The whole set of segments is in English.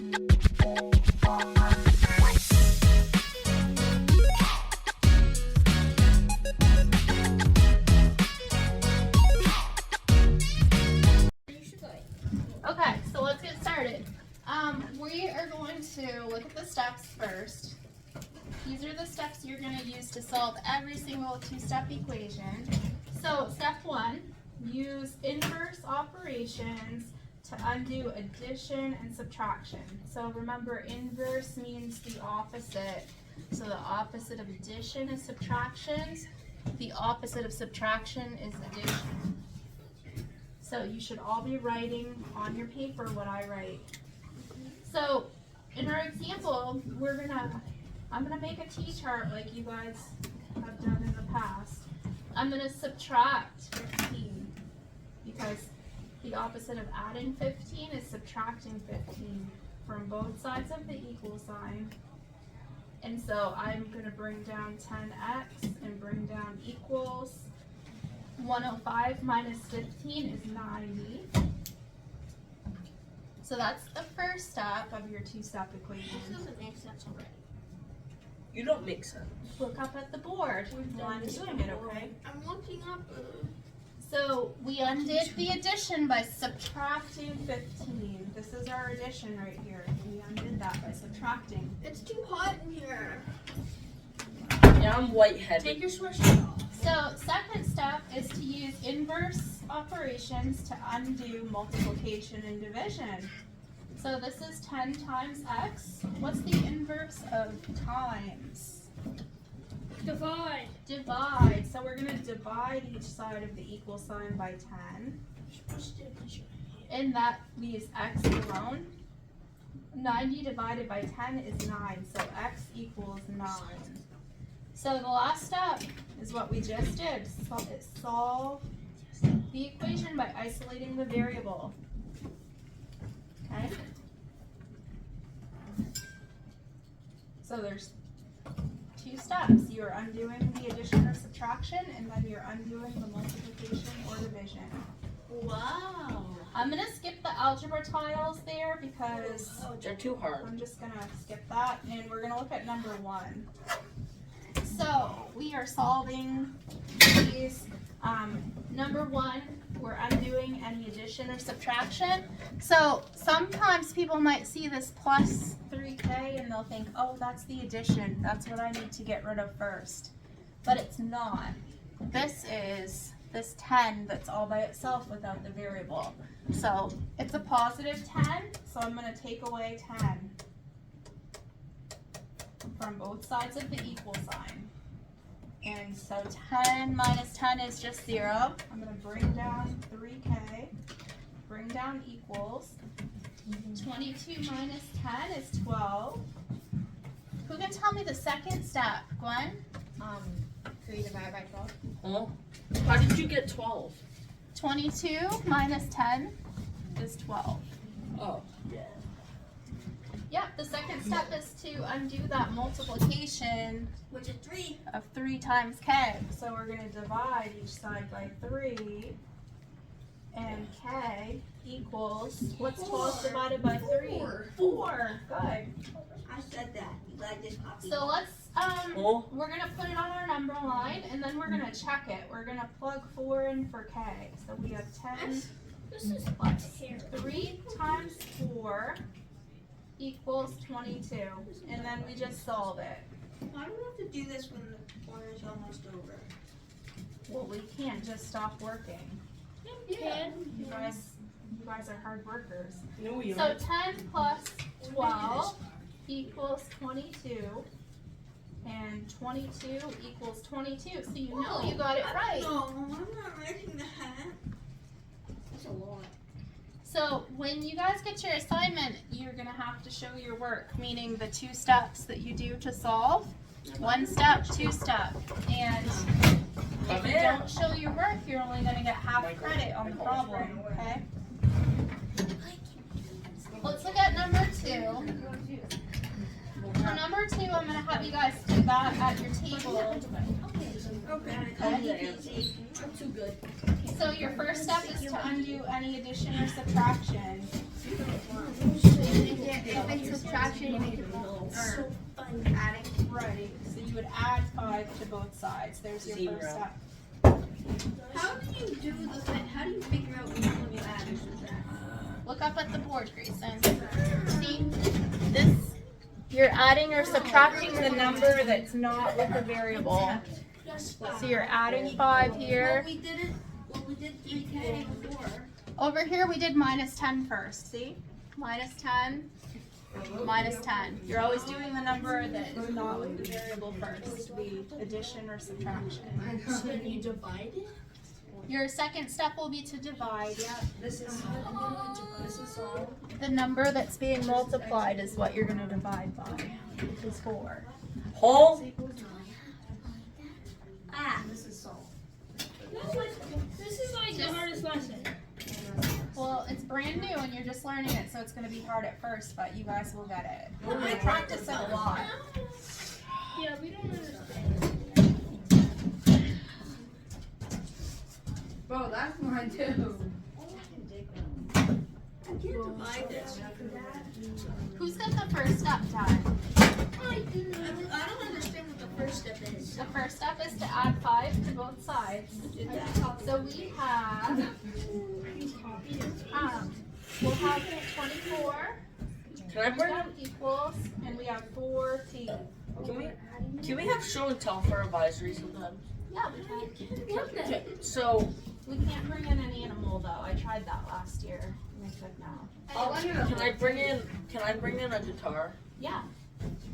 Okay, so let's get started. We are going to look at the steps first. These are the steps you're going to use to solve every single two-step equation. So step 1, use inverse operations to undo addition and subtraction. So remember, inverse means the opposite. So the opposite of addition is subtraction. The opposite of subtraction is addition. So you should all be writing on your paper what I write. So in our example, I'm gonna make a T-chart like you guys have done in the past. I'm gonna subtract 15 because the opposite of adding 15 is subtracting 15 from both sides of the equal sign. And so I'm gonna bring down 10x and bring down equals 105 minus 15 is 90. So that's the first step of your two-step equation. This doesn't make sense already. You don't make sense. Look up at the board while I'm doing it, okay? I'm looking up. So we undid the addition by subtracting 15. This is our addition right here. We undid that by subtracting. It's too hot in here. Yeah, I'm white-headed. Take your sweatshirt off. So second step is to use inverse operations to undo multiplication and division. So this is 10 times x. What's the inverse of times? Divide. Divide. So we're going to divide each side of the equal sign by 10. And that leaves x alone. 90 divided by 10 is 9. So x equals 9. So the last step is what we just did. Solve the equation by isolating the variable. Okay? So there's two steps. You're undoing the addition or subtraction, and then you're undoing the multiplication or division. Wow. I'm going to skip the algebra tiles there because They're too hard. I'm just going to skip that, and we're going to look at number 1. So we are solving these. Number 1, we're undoing any addition or subtraction. So sometimes people might see this plus 3k and they'll think, oh, that's the addition. That's what I need to get rid of first. But it's not. This is this 10 that's all by itself without the variable. So it's a positive 10, so I'm going to take away 10 from both sides of the equal sign. And so 10 minus 10 is just 0. I'm going to bring down 3k, bring down equals. 22 minus 10 is 12. Who can tell me the second step, Gwen? 3 divided by 12. Huh? How did you get 12? 22 minus 10 is 12. Oh, yeah. Yep, the second step is to undo that multiplication, Which is 3. of 3 times k. So we're going to divide each side by 3, and k equals, what's 12 divided by 3? 4. Good. I said that. You got this copy. So let's, Oh, we're going to put it on our number line, and then we're going to check it. We're going to plug 4 in for k. So we have 10 This is plus terrible. 3 times 4 equals 22. And then we just solve it. Why do we have to do this when the corner is almost over? Well, we can't just stop working. Yeah. You guys are hard workers. no, you So aren't. 10 plus 12 equals 22. And 22 equals 22. So you know you got it right. No, I'm not writing that. That's a lot. So when you guys get your assignment, you're going to have to show your work, meaning the 2 steps that you do to solve. 1 step, 2 step. And if you don't show your work, you're only going to get half credit on the problem, okay? Let's look at number 2. For number 2, I'm going to have you guys do that at your table. Okay. I'm too good. So your first step is to undo any addition or subtraction. If it's subtraction, you make it or adding. Right. So you would add 5 to both sides. There's your Zero. first step. How do you do the thing? How do you figure out which one you add or subtract? Look up at the board, Grayson. See this? You're adding or subtracting the number that's not with the variable. So you're adding 5 here. We did 3K before. Over here we did minus 10 first. See? Minus 10. Minus 10. You're always doing the number that's not with the variable first. Addition or subtraction. So you divide it? Your second step will be to divide. Yeah. This is all. The number that's being multiplied is what you're going to divide by, which is 4. Whole? This is all. This is like the hardest lesson. Well, it's brand new and you're just learning it, so it's going to be hard at first, but you guys will get it. I practice it a lot. Yeah, we don't understand. Bro, that's mine too. I can't divide this. Who's got the first step done? I don't understand what the first step is. The first step is to add 5 to both sides. So we have, we'll have 24 Can I bring in, equals, and we have 4t. can we have show and tell for advisory sometimes? Yeah, we can. So, We can't bring in an animal though. I tried that last year. And I said no. can I bring in a guitar? Yeah.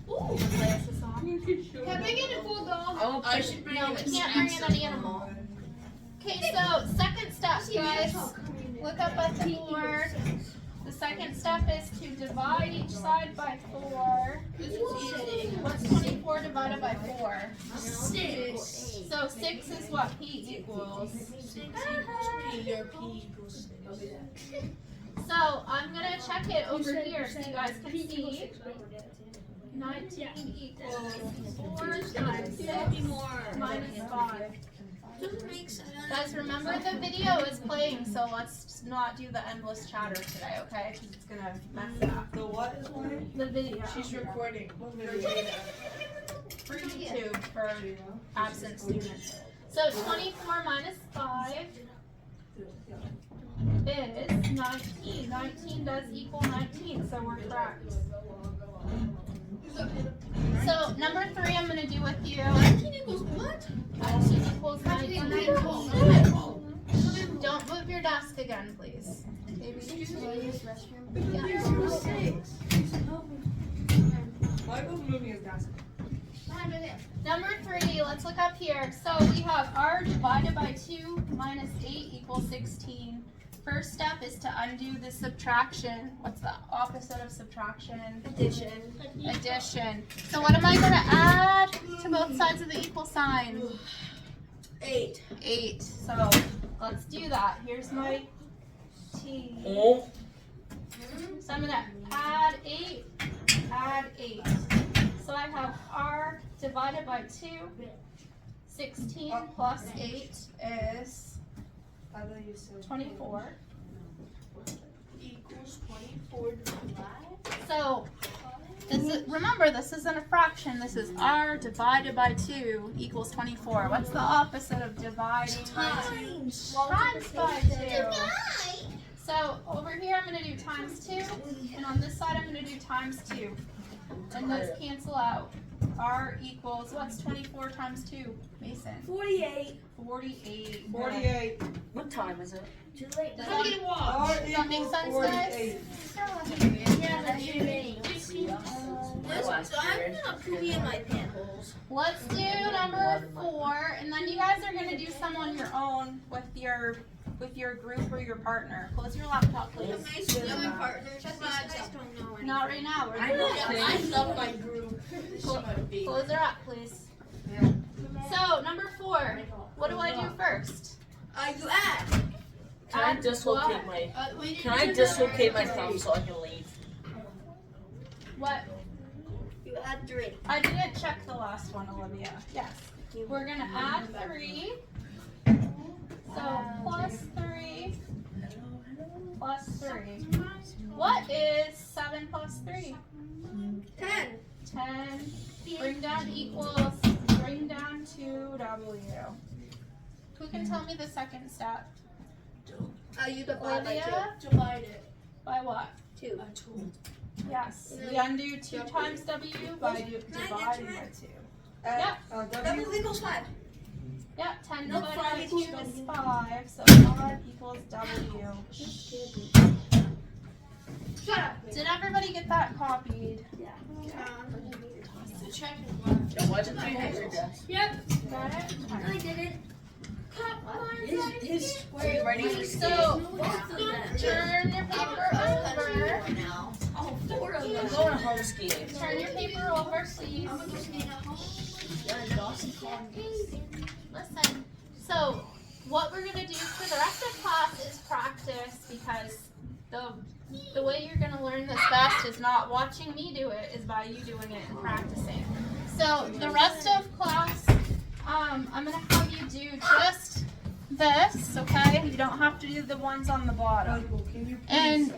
Ooh. Play us a song. Can I get a bulldog? I should No, we can't bring in an animal. Okay, so second step, guys. Look up at the board. The second step is to divide each side by 4. What's 24 divided by 4? 6. So 6 is what P equals. 6 equals P, or P equals 6. So I'm going to check it over here so you guys can see. 19 equals 4 times 6 minus 5. Doesn't make sense. Guys, remember the video is playing, so let's not do the endless chatter today, okay? Because it's going to mess it up. The what is playing? The video. She's recording. For YouTube for absent students. So 24 minus 5 is 19. 19 does equal 19, so we're correct. So number 3 I'm going to do with you. 19 equals what? 19 equals 19. Don't move your desk again, please. Michael's moving his desk. Number 3, let's look up here. So we have r divided by 2 minus 8 equals 16. First step is to undo the subtraction. What's the opposite of subtraction? Addition. Addition. So what am I going to add to both sides of the equal sign? 8. 8. So let's do that. Here's my t. Whole? So I'm going to add 8, add 8. So I have r divided by 2. 16 plus 8 is I thought you said 24. Equals 24 divided. So this is, remember, this isn't a fraction. This is r divided by 2 equals 24. What's the opposite of dividing by 2? Times by 2. So over here I'm going to do times 2, and on this side I'm going to do times 2. And those cancel out. R equals, what's 24 times 2, Mason? 48. 48. 48. What time is it? Too late. Does Let that- me get a walk. R Does that make equals sense, 48. Yeah, that's your name. I'm gonna pee in my panholes. Let's do number 4, and then you guys are going to do some on your own with your group or your partner. Close your laptop, please. My partners, but I just don't know any. Not right now. We're I doing know. it. I love my group. Close her up, please. So, number 4. What do I do first? You add. Can I Add dislocate what? my We didn't Can I do dislocate my that. thumb so I can leave? What? You add 3. I didn't check the last one, Olivia. Yes. We're going to add 3. So, plus 3. Plus 3. What is 7 plus 3? 10. 10. Bring down equals. Bring down 2W. Who can tell me the second step? You divide by Olivia? 2. Divide it. By what? 2. Yes. We undo 2 times W by dividing by 2. Yep. W equals 5. Yep. 10 No, divided 5 by 2 equals is W. 5. So 5 equals W. Shut up. Did everybody get that copied? It wasn't behind your desk. Yep. Got it? I did it. His square ready for So, turn your paper over. Oh, 4 of I'm them. going home skiing. Turn your paper over, please. I'm gonna go stand at home. Yeah, Dawson called me. Listen. So, what we're gonna do for the rest of class is practice, because the way you're gonna learn this best is not watching me do it, is by you doing it and practicing. So the rest of class, I'm gonna have you do just this, okay? You don't have to do the ones on the bottom. And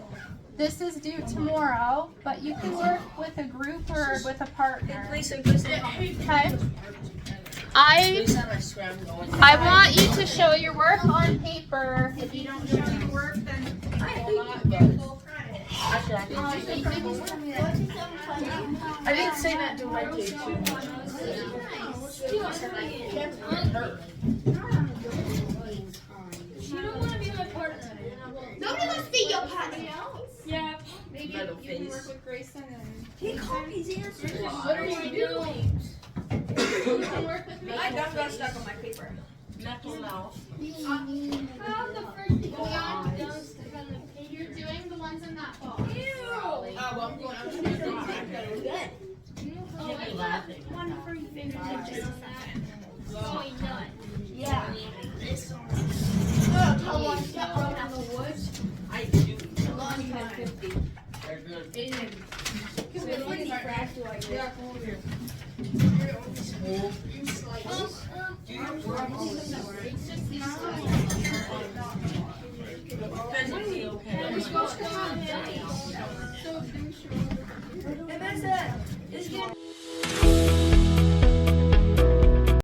this is due tomorrow, but you can work with a group or with a partner. Please, Okay? please have my scram going. I want you to show your work on paper. If you don't show your work, then you will not get full credit. Actually, I didn't say that to my kid too. You don't want to be my partner. Nobody wants to be your partner. Yeah. Maybe Metal you can face. work with Grayson and He copies answers. What are you doing? you can work with me. My gum got stuck on my paper. Knuckle mouth. How the frick did you Leon, get stuck on the paper? You're doing the ones in that box. Raleigh. Good. You'll be laughing. One for your fingertips on that. Going nuts. Yeah. How long you got thrown out in the woods? I do. Long time. They're good. Smooth. Do your work. It's just these Physically okay. We're supposed to have dice. And that's it. It's getting